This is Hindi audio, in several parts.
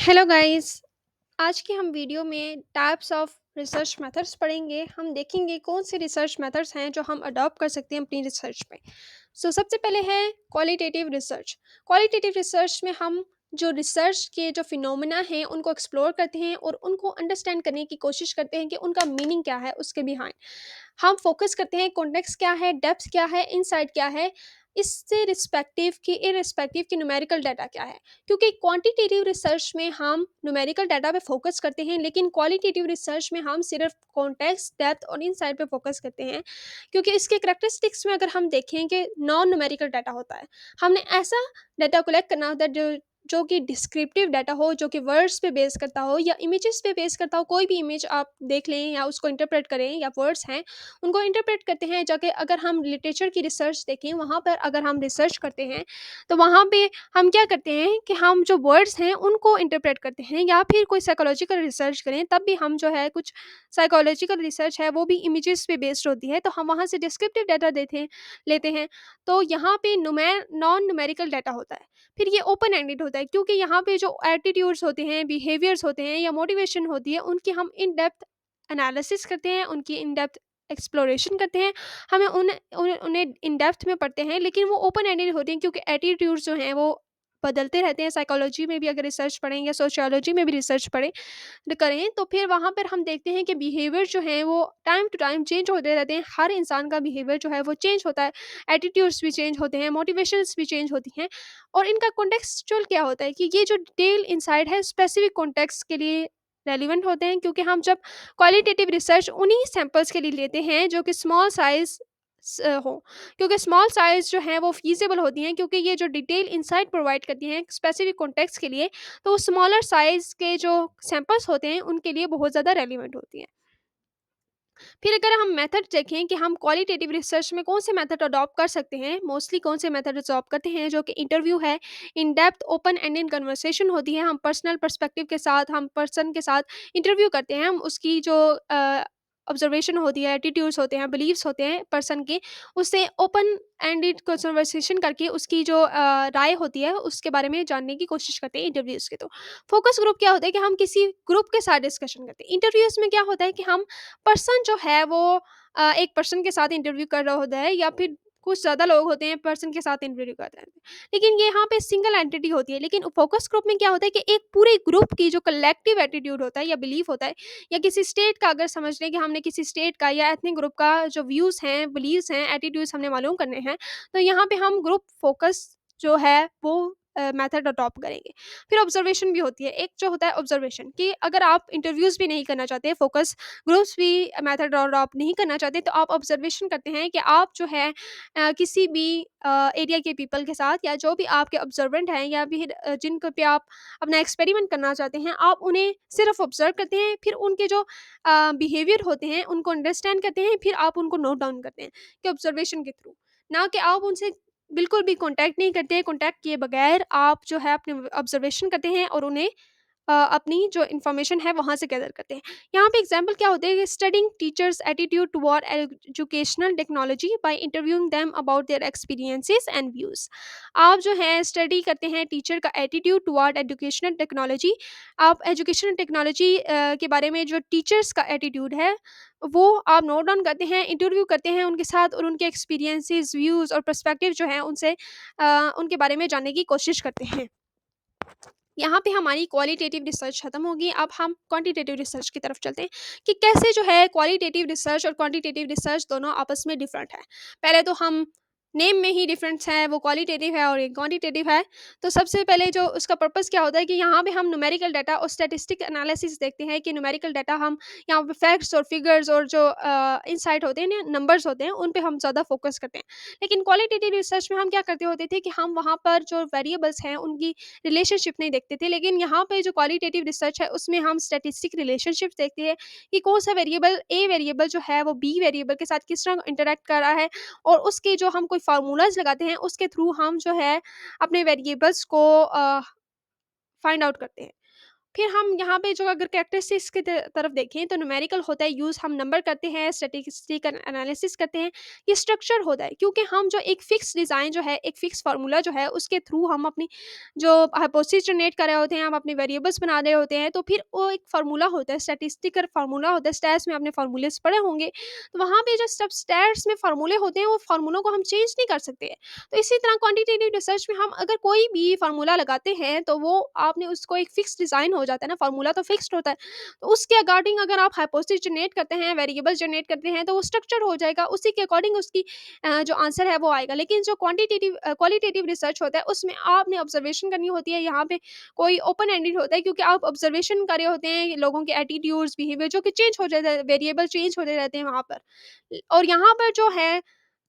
Hello guys. आज की हम वीडियो में टाइप्स ऑफ रिसर्च मेथड्स पढ़ेंगे। हम देखेंगे कौन से रिसर्च मेथड्स हैं जो हम अडॉप्ट कर सकते हैं अपनी रिसर्च में। सबसे पहले है क्वालिटेटिव रिसर्च। क्वालिटेटिव रिसर्च में हम जो रिसर्च के जो फिनोमेना हैं उनको एक्सप्लोर करते हैं और उनको अंडरस्टैंड करने की कोशिश करते हैं कि उनका मीनिंग क्या है उसके बिहाइंड। हम फोकस करते हैं कॉन्टेक्स्ट क्या है, डेप्थ क्या है, इनसाइट क्या है, इससे रिस्पेक्टिव कि इरिस्पेक्टिव कि न्यूमेरिकल डाटा क्या है। क्योंकि क्वांटिटेटिव रिसर्च में हम न्यूमेरिकल डाटा पे फोकस करते हैं, लेकिन क्वालिटेटिव रिसर्च में हम सिर्फ कॉन्टेक्स्ट, डेप्थ और इनसाइट पे फोकस करते हैं। क्योंकि इसके करैक्टरिस्टिक्स में अगर हम देखें कि नॉन न्यूमेरिकल डाटा होता है, हमने ऐसा डाटा कलेक्ट करना होता है जो जो कि डिस्क्रिप्टिव डाटा हो, जो कि वर्ड्स पे बेस करता हो या इमेजेस पे बेस करता हो। कोई भी इमेज आप देख लें या उसको इंटरप्रेट करें, या वर्ड्स हैं उनको इंटरप्रेट करते हैं जाके। अगर हम लिटरेचर की रिसर्च देखें, वहाँ पर अगर हम रिसर्च करते हैं तो वहाँ पे हम क्या करते हैं कि हम जो वर्ड्स हैं उनको इंटरप्रेट करते हैं, या फिर कोई साइकोलॉजिकल रिसर्च करें तब भी हम जो है कुछ साइकोलॉजिकल रिसर्च है वो भी इमेजेस पे बेस्ड होती है, तो हम वहाँ से डिस्क्रिप्टिव डाटा लेते हैं। तो यहाँ पे नॉन न्यूमेरिकल डाटा होता है। फिर ये ओपन एंडेड होता है, क्योंकि यहाँ पे जो एटीट्यूड्स होते हैं, बिहेवियर्स होते हैं या मोटिवेशन होती है, उनकी हम इन डेप्थ एनालिसिस करते हैं, उनकी इन डेप्थ एक्सप्लोरेशन करते हैं। हमें उन्हें इन डेप्थ में पढ़ते हैं, लेकिन वो ओपन एंडेड होते हैं क्योंकि एटीट्यूड्स जो हैं वो बदलते रहते हैं। साइकोलॉजी में भी अगर रिसर्च पढ़ें या सोशियोलॉजी में भी रिसर्च करें, तो फिर वहाँ पर हम देखते हैं कि बिहेवियर जो हैं वो टाइम टू टाइम चेंज होते रहते हैं। हर इंसान का बिहेवियर जो है वो चेंज होता है, एटीट्यूड्स भी चेंज होते हैं, मोटिवेशंस भी चेंज होती हैं। और इनका कॉन्टेक्सचुअल क्या होता है कि ये जो डिटेल इनसाइड है स्पेसिफिक कॉन्टेक्स्ट के लिए रेलिवेंट होते हैं, क्योंकि हम जब क्वालिटेटिव रिसर्च उन्हीं सैंपल्स के लिए लेते हैं जो कि स्मॉल साइज हो। क्योंकि स्मॉल साइज जो है वो फीजिबल होती हैं, क्योंकि ये जो डिटेल इंसाइट प्रोवाइड करती हैं स्पेसिफिक कॉन्टेक्स्ट के लिए, तो स्मॉलर साइज के जो सैंपल्स होते हैं उनके लिए बहुत ज़्यादा रेलिवेंट होती हैं। फिर अगर हम मेथड देखें कि हम क्वालिटेटिव रिसर्च में कौन से मेथड अडॉप्ट कर सकते हैं, मोस्टली कौन से मेथड अडॉप्ट करते हैं, जो कि इंटरव्यू है, in depth open ended conversation होती है। हम पर्सनल पर्सपेक्टिव के साथ, हम पर्सन के साथ इंटरव्यू करते हैं। हम उसकी जो ऑब्जर्वेशन होती है, एटीट्यूड्स होते हैं, बिलीव्स होते हैं पर्सन के, उससे ओपन एंडेड कन्वर्सेशन करके उसकी जो राय होती है उसके बारे में जानने की कोशिश करते हैं इंटरव्यूज़ के। तो फोकस ग्रुप क्या होता है कि हम किसी ग्रुप के साथ डिस्कशन करते हैं। इंटरव्यूज़ में क्या होता है कि हम पर्सन जो है वो एक पर्सन के साथ इंटरव्यू कर रहा होता है, या फिर कुछ ज़्यादा लोग होते हैं पर्सन के साथ इंटरव्यू कर रहे हैं। लेकिन ये यहाँ पे सिंगल एंटिटी होती है। लेकिन फोकस ग्रुप में क्या होता है कि एक पूरे ग्रुप की जो कलेक्टिव एटीट्यूड होता है या बिलीफ होता है, या किसी स्टेट का अगर समझ लें कि हमने किसी स्टेट का या एथनिक ग्रुप का जो व्यूज़ हैं, बिलीव्स हैं, एटीट्यूड्स हमने मालूम करने हैं, तो यहाँ पे हम ग्रुप फोकस जो है वो मेथड अडॉप्ट करेंगे। फिर ऑब्जर्वेशन भी होती है। एक जो होता है ऑब्जर्वेशन, कि अगर आप इंटरव्यूज़ भी नहीं करना चाहते, फोकस ग्रुप्स भी मेथड और आप नहीं करना चाहते, तो आप ऑब्जर्वेशन करते हैं कि आप जो है किसी भी एरिया के पीपल के साथ, या जो भी आपके ऑब्जर्वेंट हैं, या फिर जिनको पे आप अपना एक्सपेरिमेंट करना चाहते हैं, आप उन्हें सिर्फ ऑब्जर्व करते हैं। फिर उनके जो बिहेवियर होते हैं उनको अंडरस्टैंड करते हैं, फिर आप उनको नोट डाउन करते हैं कि ऑब्जर्वेशन के थ्रू, ना कि आप उनसे बिल्कुल भी कांटेक्ट नहीं करते हैं। कांटेक्ट किए बगैर आप जो है अपने ऑब्जर्वेशन करते हैं और उन्हें अपनी जो इन्फॉर्मेशन है वहाँ से गैदर करते हैं। यहाँ पे एग्जांपल क्या होते हैं कि studying teachers attitude toward educational technology by interviewing them about their experiences and views. आप जो है स्टडी करते हैं टीचर का एटीट्यूड टुवर्ड एजुकेशनल टेक्नोलॉजी। आप एजुकेशनल टेक्नोलॉजी के बारे में जो टीचर्स का एटीट्यूड है, वो आप नोट डाउन करते हैं, इंटरव्यू करते हैं उनके साथ, और उनके एक्सपीरियंसेस, व्यूज़ और पर्सपेक्टिव जो हैं उनसे उनके बारे में जानने की कोशिश करते हैं। यहाँ पे हमारी क्वालिटेटिव रिसर्च खत्म होगी। अब हम क्वांटिटेटिव रिसर्च की तरफ चलते हैं कि कैसे जो है क्वालिटेटिव रिसर्च और क्वांटिटेटिव रिसर्च दोनों आपस में डिफरेंट है। पहले तो हम नेम में ही डिफरेंस है, वो क्वालिटेटिव है और ये क्वांटिटेटिव है। तो सबसे पहले जो उसका पर्पस क्या होता है कि यहाँ पे हम न्यूमेरिकल डाटा और स्टैटिस्टिक एनालिसिस देखते हैं कि न्यूमेरिकल डाटा हम यहाँ पे फैक्ट्स और फिगर्स और जो इंसाइट होते हैं ना, नंबर्स होते हैं, उन पे हम ज़्यादा फोकस करते हैं। लेकिन क्वालिटेटिव रिसर्च में हम क्या करते होते थे कि हम वहाँ पर जो वेरिएबल्स हैं उनकी रिलेशनशिप नहीं देखते थे। लेकिन यहाँ पे जो क्वालिटेटिव रिसर्च है उसमें हम स्टैटिस्टिक रिलेशनशिप्स देखते हैं कि कौन सा वेरिएबल, ए वेरिएबल जो है वो बी वेरिएबल के साथ किस तरह इंटरैक्ट कर रहा है, और उसके जो हम कोई फार्मूलाज लगाते हैं उसके थ्रू हम जो है अपने वेरिएबल्स को फाइंड आउट करते हैं। फिर हम यहाँ पे जो अगर कैरेक्टरिस्टिक्स की तरफ देखें तो न्यूमेरिकल होता है यूज़, हम नंबर करते हैं, स्टैटिस्टिकल एनालिसिस करते हैं। ये स्ट्रक्चर होता है क्योंकि हम जो एक फिक्स डिज़ाइन जो है, एक फिक्स फार्मूला जो है उसके थ्रू हम अपनी जो हाइपोथेसिस जनरेट कर रहे होते हैं, हम अपने वेरिएबल्स बना रहे होते हैं, तो फिर वो एक फार्मूला होता है, स्टैटिस्टिकल फार्मूला होता है। स्टैट्स में आपने फार्मूलेस पढ़े होंगे, तो वहाँ पे जो सब स्टैट्स में फार्मूले होते हैं वो फार्मूलों को हम चेंज नहीं कर सकते हैं। तो इसी तरह क्वांटिटेटिव रिसर्च में हम अगर कोई भी फार्मूला लगाते हैं तो वो आपने उसको एक फिक्स डिज़ाइन हो जाता है ना, फार्मूला तो फिक्स्ड होता है। तो उसके अकॉर्डिंग अगर आप हाइपोथेसिस जनरेट करते हैं, वेरिएबल जनरेट करते हैं, तो वो स्ट्रक्चर हो जाएगा, उसी के अकॉर्डिंग उसकी जो आंसर है वो आएगा। लेकिन जो क्वालिटेटिव रिसर्च होता है उसमें आपने ऑब्जर्वेशन करनी होती है। यहाँ पे कोई ओपन एंडेड होता है क्योंकि आप ऑब्जर्वेशन कर रहे होते हैं लोगों के एटीट्यूड्स, बिहेवियर जो कि चेंज हो जाता है, वेरिएबल चेंज होते रहते हैं वहाँ पर। और यहाँ पर जो है,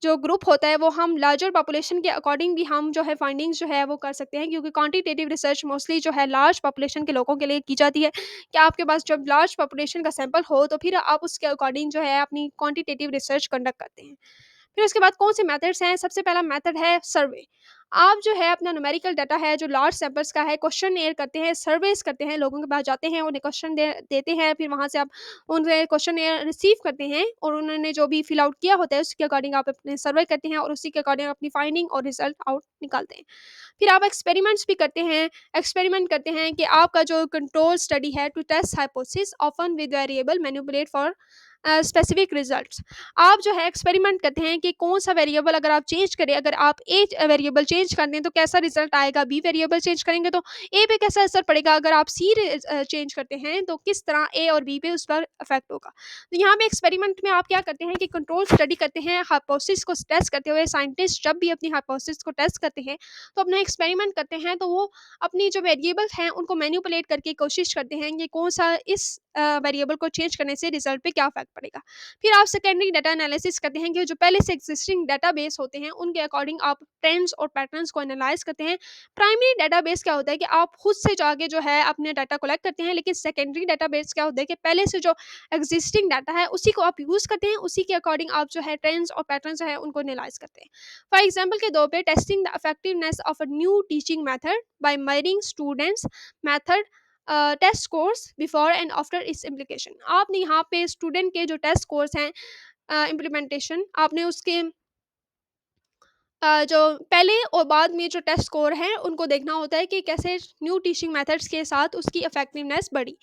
जो ग्रुप होता है वो हम लार्जर पॉपुलेशन के अकॉर्डिंग भी हम जो है फाइंडिंग्स जो है वो कर सकते हैं, क्योंकि क्वांटिटेटिव रिसर्च मोस्टली जो है लार्ज पॉपुलेशन के लोगों के लिए की जाती है कि आपके पास जब लार्ज पॉपुलेशन का सैंपल हो तो फिर आप उसके अकॉर्डिंग जो है अपनी क्वांटिटेटिव रिसर्च कंडक्ट करते हैं। फिर उसके बाद कौन से मेथड्स हैं, सबसे पहला मेथड है सर्वे। आप जो है अपना न्यूमेरिकल डाटा है जो लार्ज सैंपल्स का है, क्वेश्चनेयर करते हैं, सर्वेस करते हैं, लोगों के पास जाते हैं, उन्हें क्वेश्चन देते हैं, फिर वहाँ से आप उनसे क्वेश्चनेयर रिसीव करते हैं और उन्होंने जो भी फिल आउट किया होता है उसके अकॉर्डिंग आप अपने सर्वे करते हैं और उसी के अकॉर्डिंग अपनी फाइंडिंग और रिजल्ट आउट निकालते हैं। फिर आप एक्सपेरिमेंट्स भी करते हैं। एक्सपेरिमेंट करते हैं कि आपका जो कंट्रोल स्टडी है to test hypothesis often with variable manipulate for specific results. आप जो है एक्सपेरिमेंट करते हैं कि कौन सा वेरिएबल अगर आप चेंज करें, अगर आप ए वेरिएबल चेंज कर दें तो कैसा रिजल्ट आएगा, बी वेरिएबल चेंज करेंगे तो ए पे कैसा असर पड़ेगा, अगर आप सी चेंज करते हैं तो किस तरह ए और बी पे उस पर इफेक्ट होगा। तो यहाँ पे एक्सपेरिमेंट में आप क्या करते हैं कि कंट्रोल स्टडी करते हैं, हाइपोथेसिस को टेस्ट करते हुए साइंटिस्ट जब भी अपनी हाइपोथेसिस को टेस्ट करते हैं तो अपना एक्सपेरिमेंट करते हैं, तो वो अपनी जो वेरिएबल्स हैं उनको मैनिपुलेट करके कोशिश करते हैं कि कौन सा इस वेरिएबल को चेंज करने से रिजल्ट पे क्या इफेक्ट पड़ेगा। फिर आप सेकेंडरी डाटा एनालिसिस करते हैं कि जो पहले से एग्जिस्टिंग डाटाबेस होते हैं उनके अकॉर्डिंग आप ट्रेंड्स और पैटर्न्स को एनालाइज करते हैं। प्राइमरी डाटाबेस क्या होता है कि आप खुद से जाके जो है अपने डाटा कलेक्ट करते हैं, लेकिन सेकेंडरी डाटाबेस क्या होता है कि पहले से जो एग्जिस्टिंग डाटा है उसी को आप यूज़ करते हैं, उसी के अकॉर्डिंग आप जो है ट्रेंड्स और पैटर्न्स जो है उनको एनालाइज करते हैं। फॉर एग्जाम्पल के तौर पे testing the effectiveness of a new teaching method by measuring students method test scores before and after its implication. आपने यहाँ पे स्टूडेंट के जो टेस्ट स्कोर्स हैं, इम्प्लीमेंटेशन आपने उसके जो पहले और बाद में जो टेस्ट स्कोर हैं उनको देखना होता है कि कैसे न्यू टीचिंग मेथड्स के साथ उसकी इफेक्टिवनेस बढ़ी।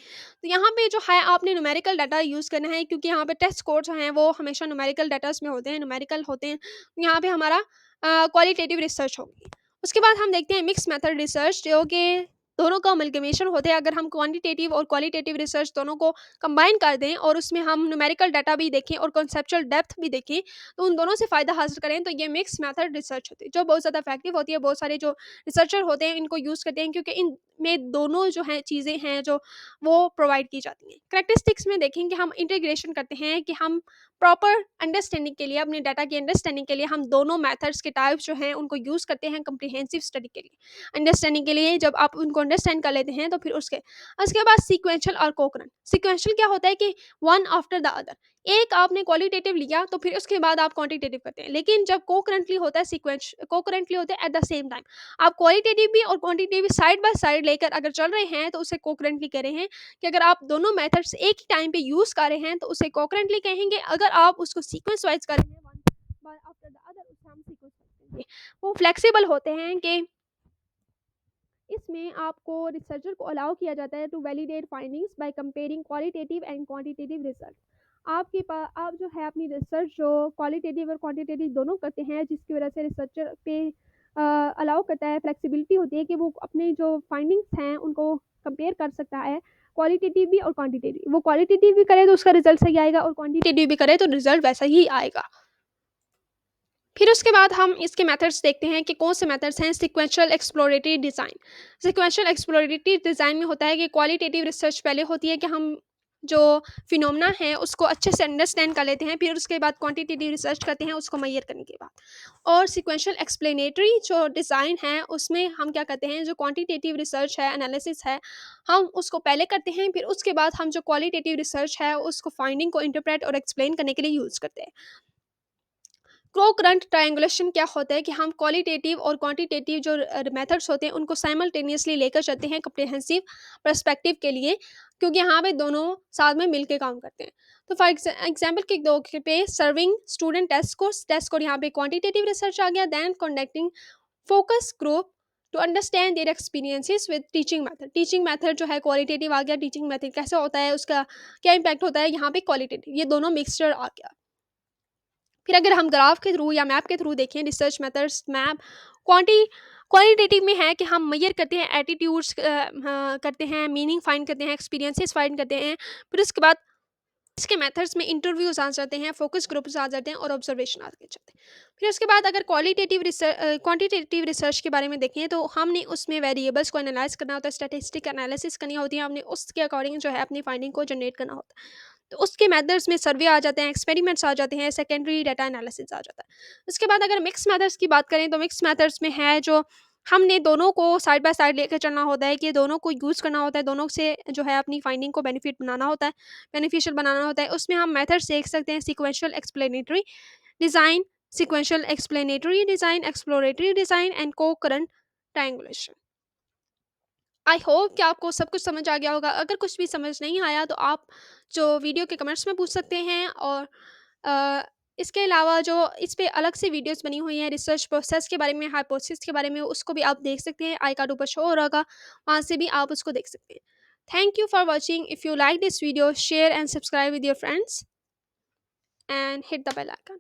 तो यहाँ पे जो है आपने न्यूमेरिकल डाटा यूज़ करना है, क्योंकि यहाँ पे टेस्ट स्कोर जो हैं वो हमेशा न्यूमेरिकल डाटास में होते हैं, न्यूमेरिकल होते हैं। तो यहाँ पे हमारा क्वालिटेटिव रिसर्च होगी। उसके बाद हम देखते हैं मिक्स मेथड रिसर्च, जो कि दोनों का अमलगमेशन होता है। अगर हम क्वांटिटेटिव और क्वालिटेटिव रिसर्च दोनों को कंबाइन कर दें और उसमें हम न्यूमेरिकल डाटा भी देखें और कॉन्सेप्चुअल डेप्थ भी देखें, तो उन दोनों से फ़ायदा हासिल करें, तो ये मिक्स मेथड रिसर्च होती है, जो बहुत ज़्यादा इफेक्टिव होती है। बहुत सारे जो रिसर्चर होते हैं इनको यूज़ करते हैं, क्योंकि इनमें दोनों जो हैं चीज़ें हैं जो वो प्रोवाइड की जाती हैं। करैक्टरिस्टिक्स में देखेंगे, हम इंटीग्रेशन करते हैं कि हम प्रॉपर अंडरस्टैंडिंग के लिए, अपने डाटा की अंडरस्टैंडिंग के लिए हम दोनों मेथड्स के टाइप्स जो हैं उनको यूज़ करते हैं कम्प्रिहेंसिव स्टडी के लिए। अंडरस्टैंडिंग के लिए जब आप उनको अंडरस्टैंड कर लेते हैं तो फिर उसके उसके बाद सीक्वेंशियल और कोकरेंट। सीक्वेंशियल क्या होता है कि वन आफ्टर द अदर, एक आपने क्वालिटेटिव लिया तो फिर उसके बाद आप क्वांटिटेटिव करते हैं। लेकिन जब कोकरेंटली होता है, सीक्वेंस कोकरेंटली होता है एट द सेम टाइम, आप क्वालिटेटिव भी और क्वांटिटेटिव साइड बाय साइड लेकर अगर चल रहे हैं तो उसे कोकरेंटली कह रहे हैं। कि अगर आप दोनों मेथड्स एक ही टाइम पे यूज़ कर रहे हैं तो उसे कोकरेंटली कहेंगे। अगर आप उसको सीक्वेंस वाइज कर रहे हैं वन आफ्टर द अदर, उसे हम सीक्वेंस कहेंगे। वो फ्लेक्सिबल होते हैं कि इसमें आपको रिसर्चर को अलाउ किया जाता है to validate findings by comparing qualitative and quantitative research. आपके पास आप जो है अपनी रिसर्च जो क्वालिटेटिव और क्वांटिटेटिव दोनों करते हैं, जिसकी वजह से रिसर्चर पे अलाउ करता है, फ्लेक्सिबिलिटी होती है कि वो अपने जो फाइंडिंग्स हैं उनको कंपेयर कर सकता है, क्वालिटेटिव भी और क्वांटिटेटिव। वो क्वालिटेटिव भी करे तो उसका रिजल्ट सही आएगा और क्वांटिटेटिव भी करे तो रिजल्ट वैसा ही आएगा। फिर उसके बाद हम इसके मेथड्स देखते हैं कि कौन से मेथड्स हैं। Sequential exploratory design. Sequential exploratory design में होता है कि क्वालिटेटिव रिसर्च पहले होती है कि हम जो फिनोमेना है उसको अच्छे से अंडरस्टैंड कर लेते हैं, फिर उसके बाद क्वांटिटेटिव रिसर्च करते हैं उसको मेजर करने के बाद। और सीक्वेंशियल एक्सप्लेनेटरी जो डिज़ाइन है उसमें हम क्या करते हैं, जो क्वांटिटेटिव रिसर्च है, एनालिसिस है, हम उसको पहले करते हैं, फिर उसके बाद हम जो क्वालिटेटिव रिसर्च है उसको फाइंडिंग को इंटरप्रेट और एक्सप्लेन करने के लिए यूज़ करते हैं। को-करंट ट्रायंगुलेशन क्या होता है कि हम क्वालिटेटिव और क्वांटिटेटिव जो मेथड्स होते हैं उनको साइमल्टेनियसली लेकर चलते हैं कम्प्रिहेंसिव पर्सपेक्टिव के लिए, क्योंकि यहाँ पे दोनों साथ में मिलके काम करते हैं। तो फॉर एग्जांपल के दो के पे सर्विंग स्टूडेंट टेस्ट स्कोर यहाँ पे क्वांटिटेटिव रिसर्च आ गया, then conducting focus group to understand their experiences with teaching method जो है क्वालिटेटिव आ गया, टीचिंग मेथड कैसे होता है, उसका क्या इम्पैक्ट होता है, यहाँ पे क्वालिटेटिव, ये दोनों मिक्सचर आ गया। फिर अगर हम ग्राफ के थ्रू या मैप के थ्रू देखें, रिसर्च मेथड्स मैप क्वांटी क्वालिटेटिव में है कि हम मेजर करते हैं एटीट्यूड्स, करते हैं मीनिंग फाइंड करते हैं, एक्सपीरियंसेस फाइंड करते हैं। फिर उसके बाद इसके मेथड्स में इंटरव्यूज आ जाते हैं, फोकस ग्रुप्स आ जाते हैं और ऑब्जर्वेशन आगे जाते हैं। फिर उसके बाद अगर क्वांटिटेटिव रिसर्च के बारे में देखें तो हमने उसमें वेरिएबल्स को एनालाइज करना होता है, स्टैटिस्टिक एनालिसिस करनी होती है, हमने उसके अकॉर्डिंग जो है अपनी फाइंडिंग को जनरेट करना होता है। तो उसके मेथड्स में सर्वे आ जाते हैं, एक्सपेरिमेंट्स आ जाते हैं, सेकेंडरी डाटा एनालिसिस आ जाता है। उसके बाद अगर मिक्स मेथड्स की बात करें तो मिक्स मेथड्स में है जो हमने दोनों को साइड बाय साइड लेकर चलना होता है, कि दोनों को यूज़ करना होता है, दोनों से जो है अपनी फाइंडिंग को बेनिफिशियल बनाना होता है। उसमें हम मेथड्स देख सकते हैं, design sequential explanatory design, exploratory design and concurrent triangulation. I hope कि आपको सब कुछ समझ आ गया होगा। अगर कुछ भी समझ नहीं आया तो आप जो वीडियो के कमेंट्स में पूछ सकते हैं, और अ, इसके अलावा जो इस पे अलग से वीडियोस बनी हुई हैं रिसर्च प्रोसेस के बारे में, हाइपोथेसिस के बारे में, उसको भी आप देख सकते हैं। आई कार्ड ऊपर शो हो रहा होगा, वहाँ से भी आप उसको देख सकते हैं। Thank you for watching. If you like this video, share and subscribe with your friends and hit the bell icon.